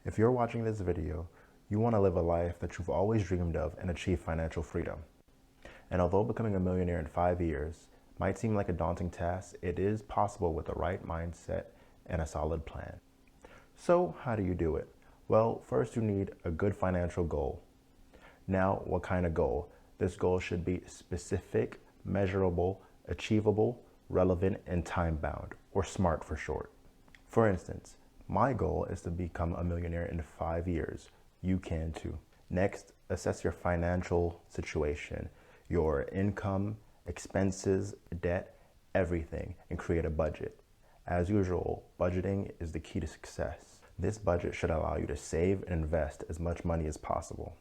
If you're watching this video, you want to live a life that you've always dreamed of and achieve financial freedom. And although becoming a millionaire in 5 years might seem like a daunting task, it is possible with the right mindset and a solid plan. So how do you do it? Well, first you need a good financial goal. Now, what kind of goal? This goal should be specific, measurable, achievable, relevant, and time-bound, or SMART for short. For instance, my goal is to become a millionaire in 5 years. You can too. Next, assess your financial situation, your income, expenses, debt, everything, and create a budget. As usual, budgeting is the key to success. This budget should allow you to save and invest as much money as possible.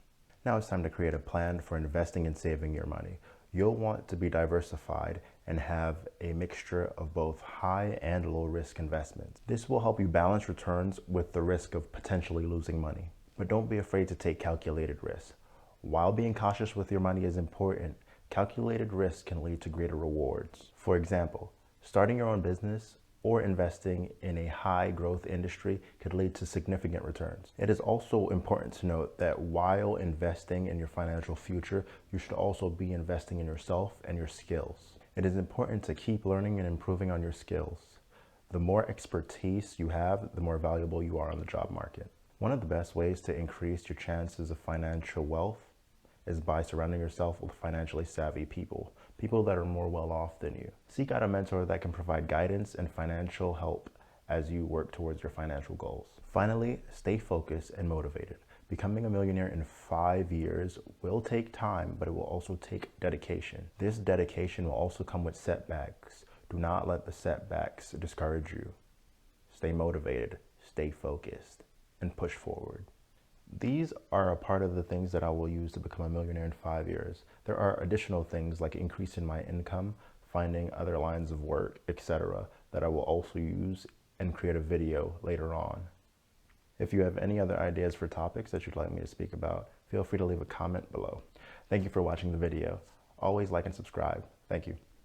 Now it's time to create a plan for investing and saving your money. You'll want to be diversified and have a mixture of both high and low risk investments. This will help you balance returns with the risk of potentially losing money. But don't be afraid to take calculated risks. While being cautious with your money is important, calculated risk can lead to greater rewards. For example, starting your own business or investing in a high growth industry could lead to significant returns. It is also important to note that while investing in your financial future, you should also be investing in yourself and your skills. It is important to keep learning and improving on your skills. The more expertise you have, the more valuable you are on the job market. One of the best ways to increase your chances of financial wealth is by surrounding yourself with financially savvy people that are more well off than you. Seek out a mentor that can provide guidance and financial help as you work towards your financial goals. Finally, stay focused and motivated. Becoming a millionaire in 5 years will take time, but it will also take dedication. This dedication will also come with setbacks. Do not let the setbacks discourage you. Stay motivated, stay focused, and push forward. These are a part of the things that I will use to become a millionaire in 5 years. There are additional things like increasing my income, finding other lines of work, etc. that I will also use and create a video later on. If you have any other ideas for topics that you'd like me to speak about, feel free to leave a comment below. Thank you for watching the video. Always like and subscribe. Thank you.